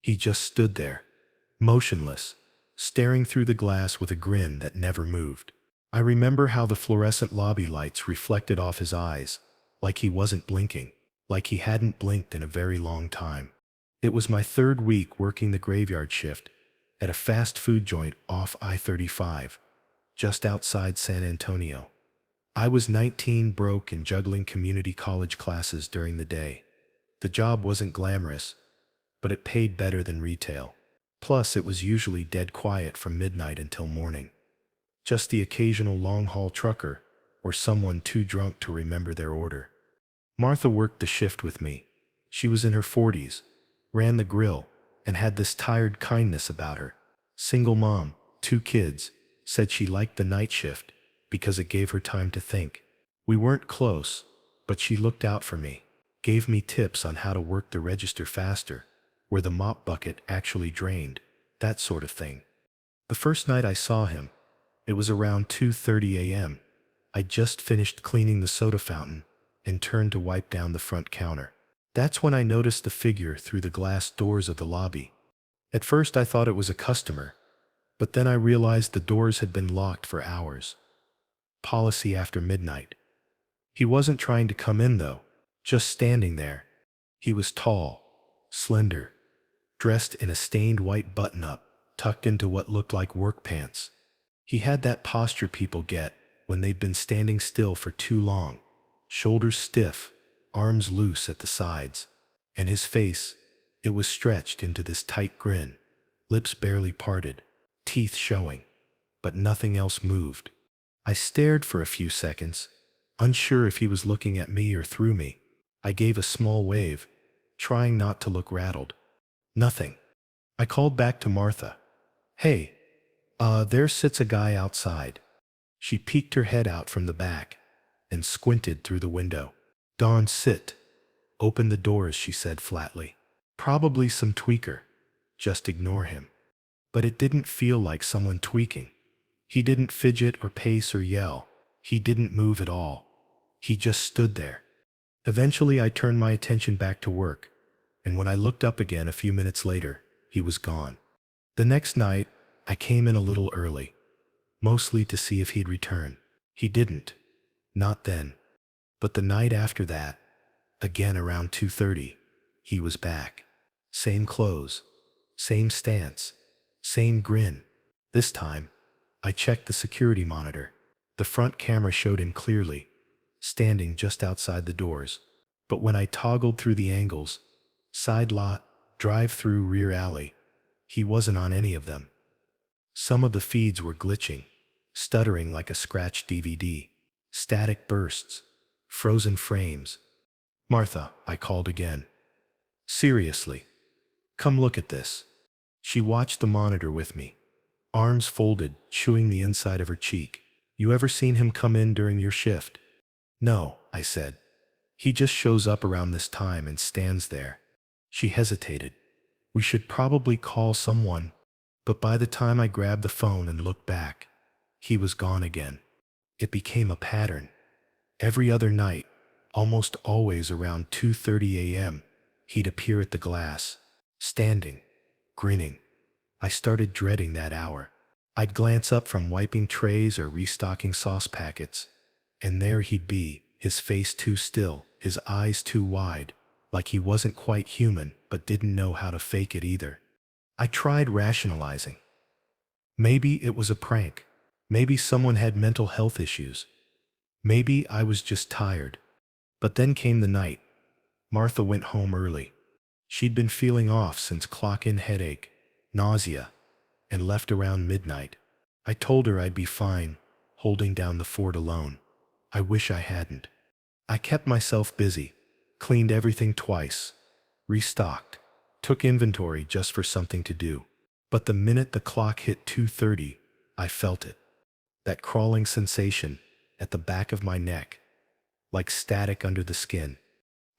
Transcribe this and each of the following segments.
He just stood there, motionless, staring through the glass with a grin that never moved. I remember how the fluorescent lobby lights reflected off his eyes, like he wasn't blinking, like he hadn't blinked in a very long time. It was my third week working the graveyard shift at a fast food joint off I-35, just outside San Antonio. I was 19, broke, and juggling community college classes during the day. The job wasn't glamorous, but it paid better than retail. Plus, it was usually dead quiet from midnight until morning. Just the occasional long-haul trucker or someone too drunk to remember their order. Martha worked the shift with me. She was in her 40s, ran the grill, and had this tired kindness about her. Single mom, 2 kids, said she liked the night shift because it gave her time to think. We weren't close, but she looked out for me, gave me tips on how to work the register faster, where the mop bucket actually drained, that sort of thing. The first night I saw him, it was around 2:30 a.m. I'd just finished cleaning the soda fountain and turned to wipe down the front counter. That's when I noticed the figure through the glass doors of the lobby. At first I thought it was a customer, but then I realized the doors had been locked for hours. Policy after midnight. He wasn't trying to come in though, just standing there. He was tall, slender, dressed in a stained white button-up, tucked into what looked like work pants. He had that posture people get when they've been standing still for too long, shoulders stiff, arms loose at the sides, and his face, it was stretched into this tight grin, lips barely parted, teeth showing, but nothing else moved. I stared for a few seconds, unsure if he was looking at me or through me. I gave a small wave, trying not to look rattled. Nothing. I called back to Martha. Hey, there sits a guy outside. She peeked her head out from the back and squinted through the window. Don, sit. Open the doors, she said flatly. Probably some tweaker. Just ignore him. But it didn't feel like someone tweaking. He didn't fidget or pace or yell. He didn't move at all. He just stood there. Eventually I turned my attention back to work, and when I looked up again a few minutes later, he was gone. The next night, I came in a little early, mostly to see if he'd return. He didn't. Not then. But the night after that, again around 2:30, he was back. Same clothes, same stance, same grin. This time, I checked the security monitor. The front camera showed him clearly, standing just outside the doors. But when I toggled through the angles, side lot, drive-through, rear alley, he wasn't on any of them. Some of the feeds were glitching, stuttering like a scratched DVD, static bursts, frozen frames. Martha, I called again. Seriously, come look at this. She watched the monitor with me, arms folded, chewing the inside of her cheek. You ever seen him come in during your shift? No, I said. He just shows up around this time and stands there. She hesitated. We should probably call someone, but by the time I grabbed the phone and looked back, he was gone again. It became a pattern. Every other night, almost always around 2:30 a.m., he'd appear at the glass, standing, grinning. I started dreading that hour. I'd glance up from wiping trays or restocking sauce packets, and there he'd be, his face too still, his eyes too wide, like he wasn't quite human but didn't know how to fake it either. I tried rationalizing. Maybe it was a prank. Maybe someone had mental health issues. Maybe I was just tired. But then came the night. Martha went home early. She'd been feeling off since clock-in headache, nausea, and left around midnight. I told her I'd be fine, holding down the fort alone. I wish I hadn't. I kept myself busy, cleaned everything twice, restocked, took inventory just for something to do. But the minute the clock hit 2:30, I felt it. That crawling sensation at the back of my neck, like static under the skin.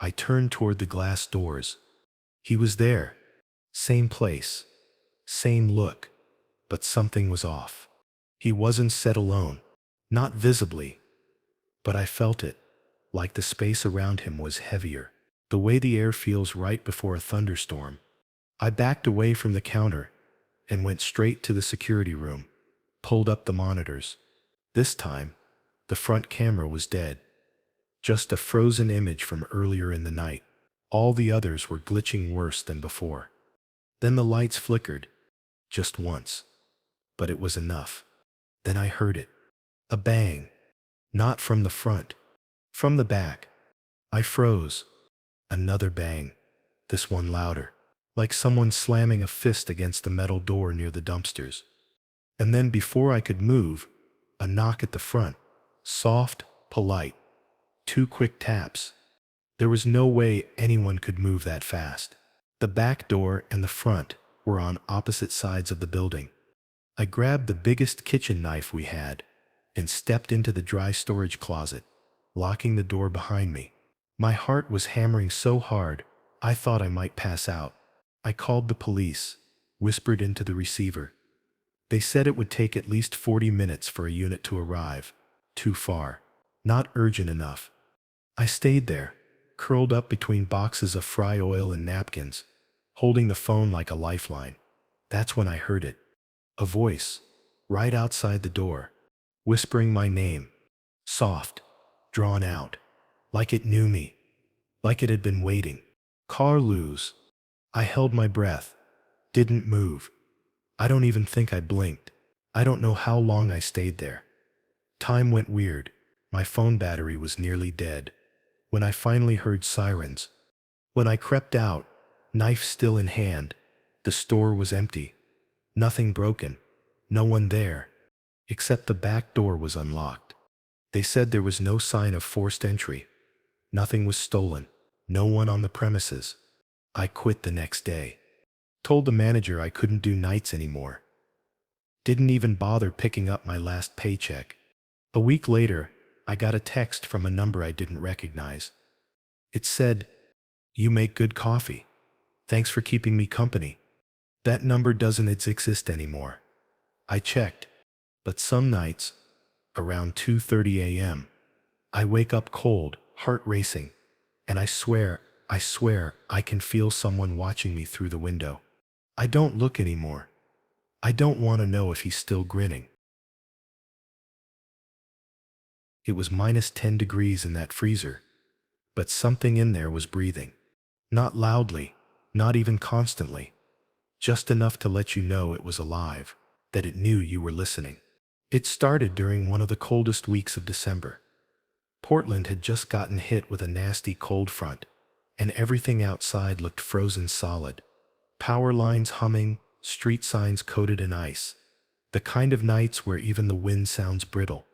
I turned toward the glass doors. He was there. Same place, same look, but something was off. He wasn't set alone, not visibly, but I felt it, like the space around him was heavier, the way the air feels right before a thunderstorm. I backed away from the counter and went straight to the security room, pulled up the monitors. This time, the front camera was dead, just a frozen image from earlier in the night. All the others were glitching worse than before. Then the lights flickered, just once, but it was enough. Then I heard it. A bang. Not from the front, from the back. I froze. Another bang, this one louder, like someone slamming a fist against the metal door near the dumpsters. And then before I could move, a knock at the front, soft, polite, 2 quick taps. There was no way anyone could move that fast. The back door and the front were on opposite sides of the building. I grabbed the biggest kitchen knife we had and stepped into the dry storage closet, locking the door behind me. My heart was hammering so hard, I thought I might pass out. I called the police, whispered into the receiver. They said it would take at least 40 minutes for a unit to arrive. Too far. Not urgent enough. I stayed there, curled up between boxes of fry oil and napkins, holding the phone like a lifeline. That's when I heard it. A voice, right outside the door, whispering my name. Soft, drawn out, like it knew me, like it had been waiting. Carlos. I held my breath, didn't move. I don't even think I blinked. I don't know how long I stayed there. Time went weird. My phone battery was nearly dead. When I finally heard sirens. When I crept out, knife still in hand, the store was empty. Nothing broken. No one there. Except the back door was unlocked. They said there was no sign of forced entry. Nothing was stolen. No one on the premises. I quit the next day. Told the manager I couldn't do nights anymore. Didn't even bother picking up my last paycheck. A week later, I got a text from a number I didn't recognize. It said, "You make good coffee. Thanks for keeping me company." That number doesn't exist anymore. I checked, but some nights, around 2:30 a.m., I wake up cold, heart racing, and I swear, I can feel someone watching me through the window. I don't look anymore. I don't want to know if he's still grinning. It was -10 degrees in that freezer, but something in there was breathing. Not loudly, not even constantly, just enough to let you know it was alive, that it knew you were listening. It started during one of the coldest weeks of December. Portland had just gotten hit with a nasty cold front, and everything outside looked frozen solid. Power lines humming, street signs coated in ice. The kind of nights where even the wind sounds brittle.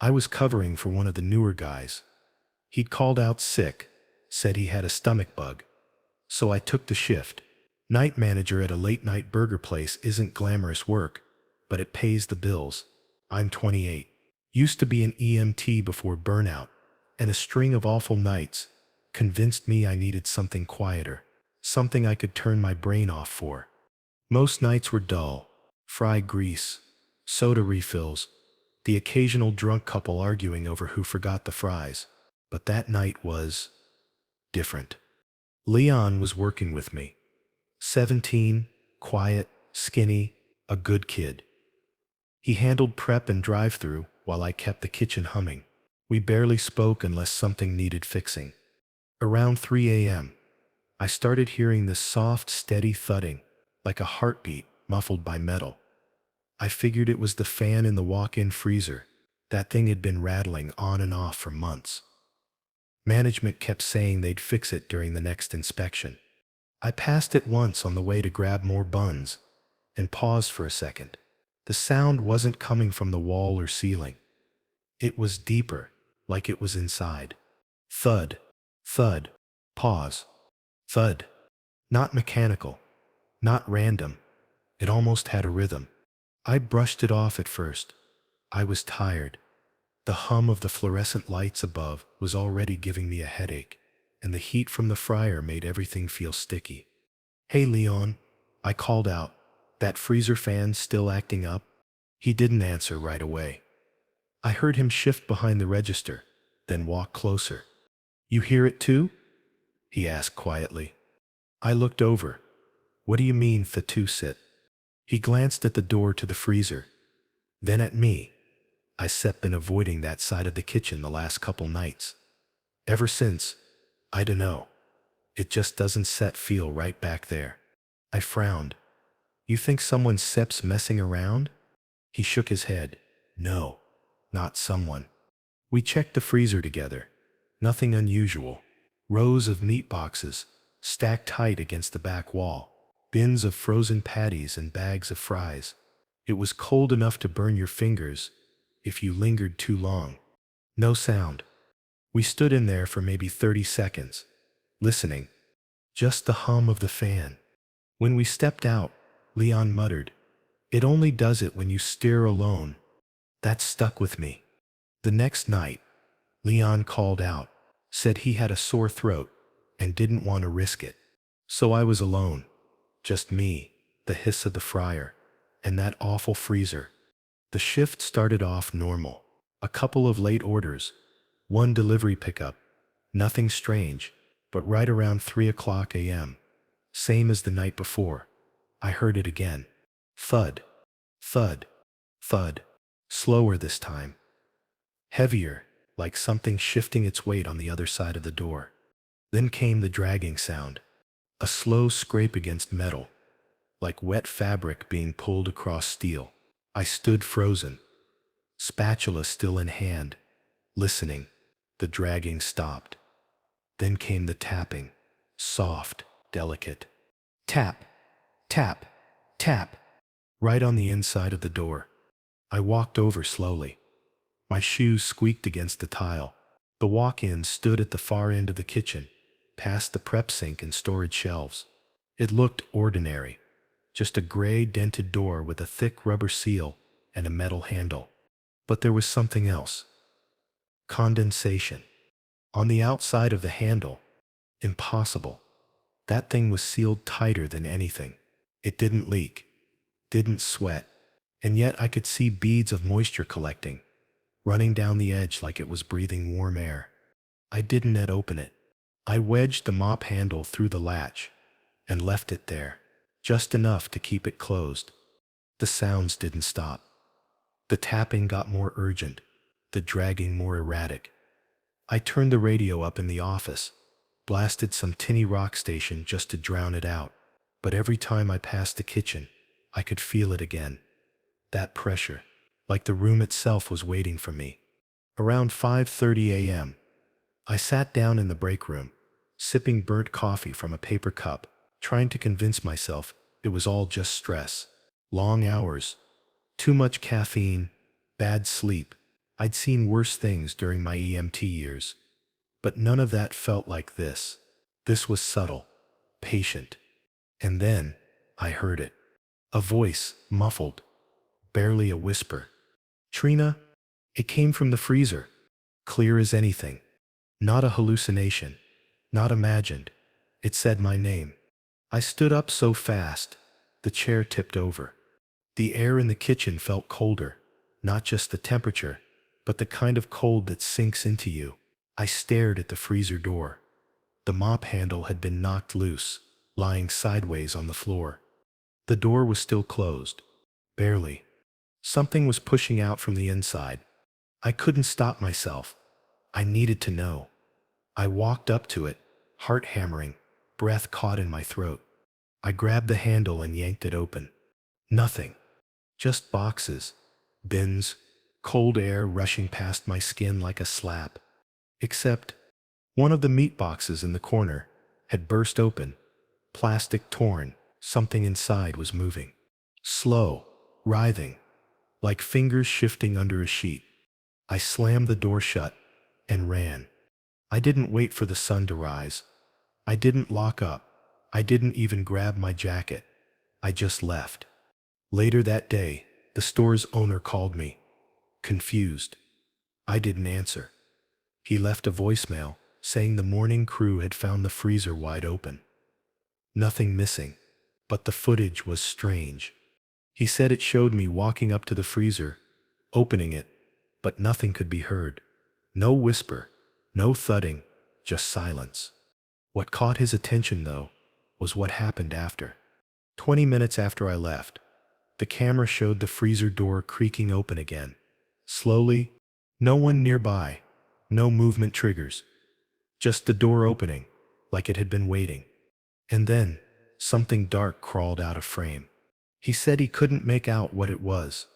I was covering for one of the newer guys. He'd called out sick, said he had a stomach bug. So I took the shift. Night manager at a late-night burger place isn't glamorous work, but it pays the bills. I'm 28. Used to be an EMT before burnout, and a string of awful nights convinced me I needed something quieter, something I could turn my brain off for. Most nights were dull. Fried grease, soda refills, the occasional drunk couple arguing over who forgot the fries. But that night was different. Leon was working with me. 17, quiet, skinny, a good kid. He handled prep and drive-through while I kept the kitchen humming. We barely spoke unless something needed fixing. Around 3 a.m., I started hearing this soft, steady thudding, like a heartbeat muffled by metal. I figured it was the fan in the walk-in freezer. That thing had been rattling on and off for months. Management kept saying they'd fix it during the next inspection. I passed it once on the way to grab more buns and paused for a second. The sound wasn't coming from the wall or ceiling. It was deeper, like it was inside. Thud, thud, pause, thud. Not mechanical, not random. It almost had a rhythm. I brushed it off at first. I was tired. The hum of the fluorescent lights above was already giving me a headache, and the heat from the fryer made everything feel sticky. "Hey, Leon," I called out. "That freezer fan's still acting up?" He didn't answer right away. I heard him shift behind the register, then walk closer. "You hear it too?" he asked quietly. I looked over. What do you mean, Thatusit? He glanced at the door to the freezer, then at me. I set been avoiding that side of the kitchen the last couple nights. Ever since, I dunno. It just doesn't set feel right back there. I frowned. You think someone Sep's messing around? He shook his head. No, not someone. We checked the freezer together. Nothing unusual. Rows of meat boxes, stacked tight against the back wall. Bins of frozen patties and bags of fries. It was cold enough to burn your fingers if you lingered too long. No sound. We stood in there for maybe 30 seconds, listening. Just the hum of the fan. When we stepped out, Leon muttered, "It only does it when you stare alone." That stuck with me. The next night, Leon called out, said he had a sore throat and didn't want to risk it. So I was alone. Just me, the hiss of the fryer, and that awful freezer. The shift started off normal. A couple of late orders, one delivery pickup. Nothing strange, but right around 3 o'clock a.m., same as the night before, I heard it again. Thud, thud, thud. Slower this time. Heavier, like something shifting its weight on the other side of the door. Then came the dragging sound. A slow scrape against metal, like wet fabric being pulled across steel. I stood frozen, spatula still in hand, listening. The dragging stopped. Then came the tapping, soft, delicate. Tap, tap, tap, right on the inside of the door. I walked over slowly. My shoes squeaked against the tile. The walk-in stood at the far end of the kitchen, past the prep sink and storage shelves. It looked ordinary, just a gray dented door with a thick rubber seal and a metal handle. But there was something else. Condensation. On the outside of the handle. Impossible. That thing was sealed tighter than anything. It didn't leak, didn't sweat, and yet I could see beads of moisture collecting, running down the edge like it was breathing warm air. I didn't yet open it. I wedged the mop handle through the latch and left it there, just enough to keep it closed. The sounds didn't stop. The tapping got more urgent, the dragging more erratic. I turned the radio up in the office, blasted some tinny rock station just to drown it out, but every time I passed the kitchen, I could feel it again. That pressure, like the room itself was waiting for me. Around 5:30 a.m., I sat down in the break room, sipping burnt coffee from a paper cup, trying to convince myself it was all just stress. Long hours, too much caffeine, bad sleep. I'd seen worse things during my EMT years, but none of that felt like this. This was subtle, patient. And then I heard it. A voice, muffled, barely a whisper. "Trina?" It came from the freezer, clear as anything. Not a hallucination, not imagined. It said my name. I stood up so fast, the chair tipped over. The air in the kitchen felt colder, not just the temperature, but the kind of cold that sinks into you. I stared at the freezer door. The mop handle had been knocked loose, lying sideways on the floor. The door was still closed. Barely. Something was pushing out from the inside. I couldn't stop myself. I needed to know. I walked up to it, heart hammering, breath caught in my throat. I grabbed the handle and yanked it open. Nothing. Just boxes, bins, cold air rushing past my skin like a slap. Except, one of the meat boxes in the corner had burst open, plastic torn. Something inside was moving. Slow, writhing, like fingers shifting under a sheet. I slammed the door shut and ran. I didn't wait for the sun to rise. I didn't lock up. I didn't even grab my jacket. I just left. Later that day, the store's owner called me, confused. I didn't answer. He left a voicemail saying the morning crew had found the freezer wide open. Nothing missing, but the footage was strange. He said it showed me walking up to the freezer, opening it, but nothing could be heard. No whisper, no thudding, just silence. What caught his attention, though, was what happened after. 20 minutes after I left, the camera showed the freezer door creaking open again. Slowly, no one nearby, no movement triggers, just the door opening, like it had been waiting. And then, something dark crawled out of frame. He said he couldn't make out what it was,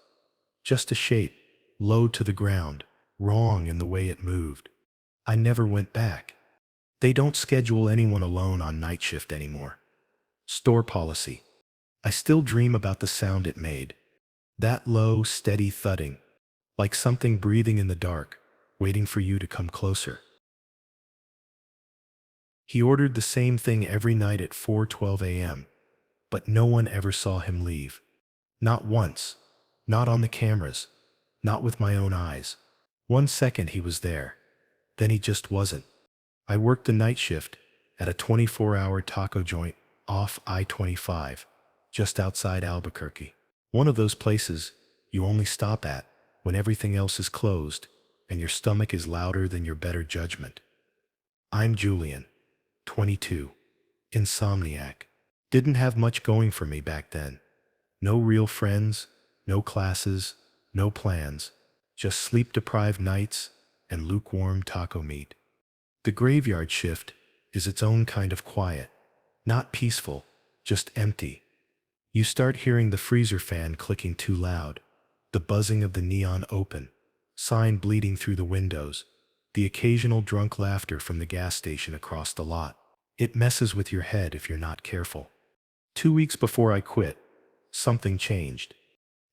just a shape, low to the ground, wrong in the way it moved. I never went back. They don't schedule anyone alone on night shift anymore. Store policy. I still dream about the sound it made. That low, steady thudding, like something breathing in the dark, waiting for you to come closer. He ordered the same thing every night at 4:12 a.m., but no one ever saw him leave. Not once. Not on the cameras. Not with my own eyes. 1 second he was there. Then he just wasn't. I worked the night shift at a 24-hour taco joint off I-25, just outside Albuquerque. One of those places you only stop at when everything else is closed and your stomach is louder than your better judgment. I'm Julian, 22, insomniac. Didn't have much going for me back then. No real friends, no classes, no plans, just sleep-deprived nights and lukewarm taco meat. The graveyard shift is its own kind of quiet, not peaceful, just empty. You start hearing the freezer fan clicking too loud, the buzzing of the neon open, sign bleeding through the windows, the occasional drunk laughter from the gas station across the lot. It messes with your head if you're not careful. 2 weeks before I quit, something changed.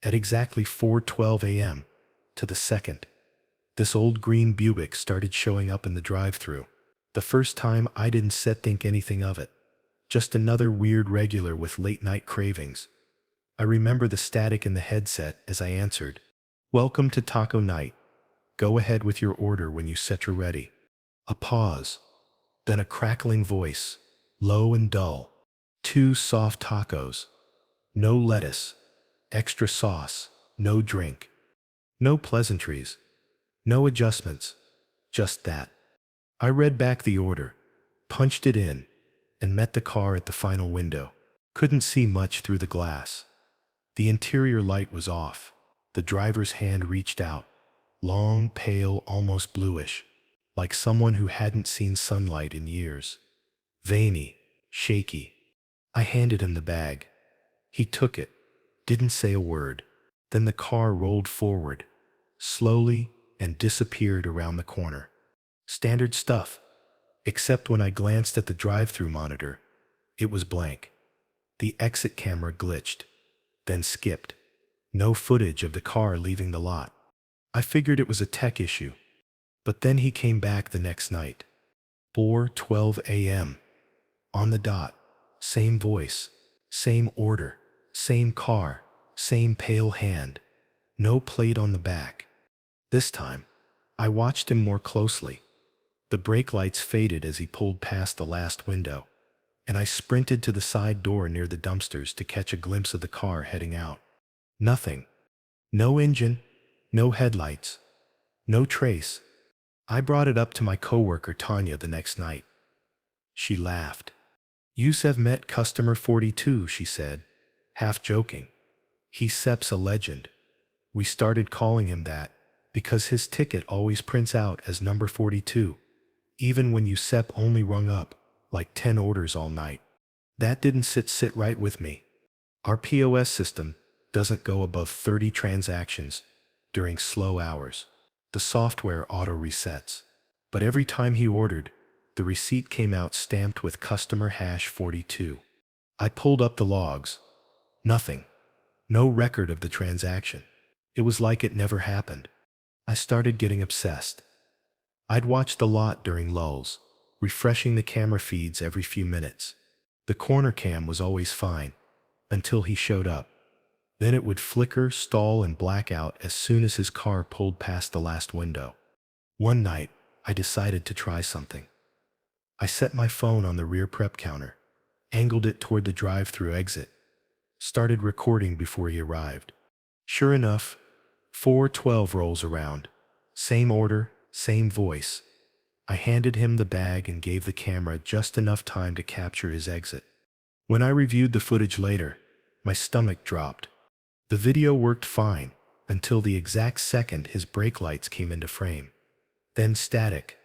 At exactly 4:12 a.m., to the second, this old green Buick started showing up in the drive-thru. The first time I didn't think anything of it. Just another weird regular with late-night cravings. I remember the static in the headset as I answered, "Welcome to Taco Night. Go ahead with your order when you set you're ready." A pause, then a crackling voice, low and dull. 2 soft tacos. No lettuce, extra sauce, no drink. No pleasantries, no adjustments, just that. I read back the order, punched it in, and met the car at the final window. Couldn't see much through the glass. The interior light was off. The driver's hand reached out, long, pale, almost bluish, like someone who hadn't seen sunlight in years. Veiny, shaky. I handed him the bag. He took it, didn't say a word. Then the car rolled forward, slowly, and disappeared around the corner. Standard stuff, except when I glanced at the drive-thru monitor, it was blank. The exit camera glitched, then skipped. No footage of the car leaving the lot. I figured it was a tech issue. But then he came back the next night. 4:12 a.m. On the dot. Same voice, same order, same car, same pale hand. No plate on the back. This time, I watched him more closely. The brake lights faded as he pulled past the last window, and I sprinted to the side door near the dumpsters to catch a glimpse of the car heading out. Nothing. No engine, no headlights, no trace. I brought it up to my coworker Tanya the next night. She laughed. "You've met customer 42, she said, half joking. He's Sep's a legend. We started calling him that because his ticket always prints out as number 42, even when you Sep only rung up like 10 orders all night." That didn't sit right with me. Our POS system doesn't go above 30 transactions during slow hours. The software auto-resets. But every time he ordered, the receipt came out stamped with customer #42. I pulled up the logs. Nothing. No record of the transaction. It was like it never happened. I started getting obsessed. I'd watch the lot during lulls, refreshing the camera feeds every few minutes. The corner cam was always fine, until he showed up. Then it would flicker, stall, and black out as soon as his car pulled past the last window. One night, I decided to try something. I set my phone on the rear prep counter, angled it toward the drive-thru exit, started recording before he arrived. Sure enough, 4:12 rolls around. Same order, same voice. I handed him the bag and gave the camera just enough time to capture his exit. When I reviewed the footage later, my stomach dropped. The video worked fine until the exact second his brake lights came into frame. Then static.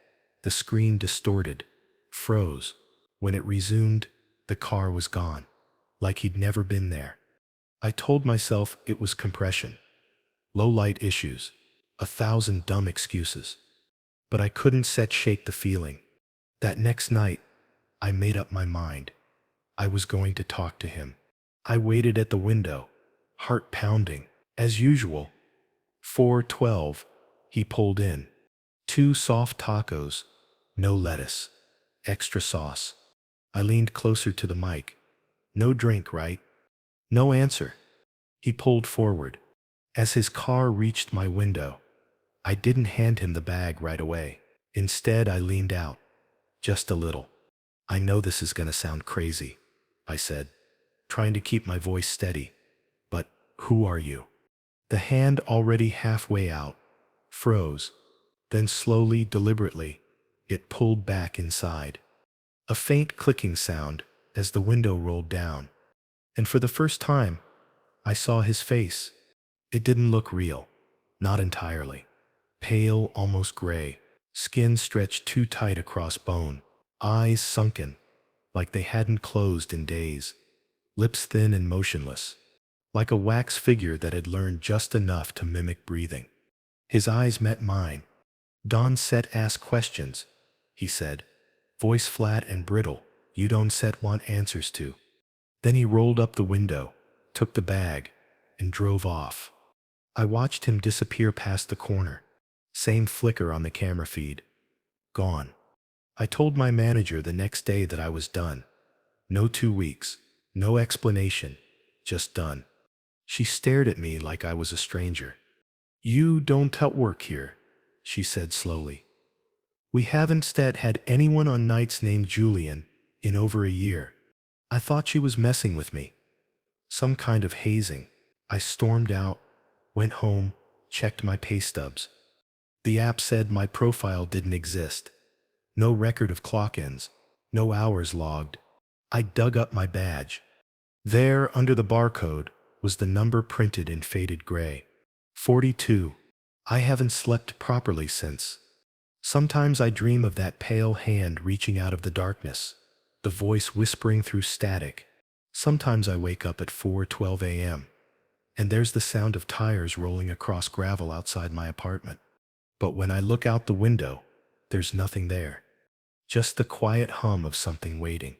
The screen distorted, froze. When it resumed, the car was gone, like he'd never been there. I told myself it was compression, low light issues, 1,000 dumb excuses. But I couldn't shake the feeling. That next night, I made up my mind. I was going to talk to him. I waited at the window, heart pounding. As usual, 4:12, he pulled in. 2 soft tacos, no lettuce, extra sauce. I leaned closer to the mic. No drink, right? No answer. He pulled forward. As his car reached my window, I didn't hand him the bag right away. Instead, I leaned out, just a little. I know this is gonna sound crazy, I said, trying to keep my voice steady. But who are you? The hand, already halfway out, froze. Then slowly, deliberately, it pulled back inside. A faint clicking sound as the window rolled down. And for the first time, I saw his face. It didn't look real. Not entirely. Pale, almost gray. Skin stretched too tight across bone. Eyes sunken, like they hadn't closed in days. Lips thin and motionless, like a wax figure that had learned just enough to mimic breathing. His eyes met mine. Don set ask questions, he said, voice flat and brittle, you don't set want answers to. Then he rolled up the window, took the bag, and drove off. I watched him disappear past the corner. Same flicker on the camera feed. Gone. I told my manager the next day that I was done. No 2 weeks, no explanation, just done. She stared at me like I was a stranger. You don't work here, she said slowly. We haven't had anyone on nights named Julian in over a year. I thought she was messing with me. Some kind of hazing. I stormed out, went home, checked my pay stubs. The app said my profile didn't exist. No record of clock-ins, no hours logged. I dug up my badge. There, under the barcode, was the number printed in faded gray. 42. I haven't slept properly since. Sometimes I dream of that pale hand reaching out of the darkness, the voice whispering through static. Sometimes I wake up at 4:12 a.m., and there's the sound of tires rolling across gravel outside my apartment. But when I look out the window, there's nothing there. Just the quiet hum of something waiting.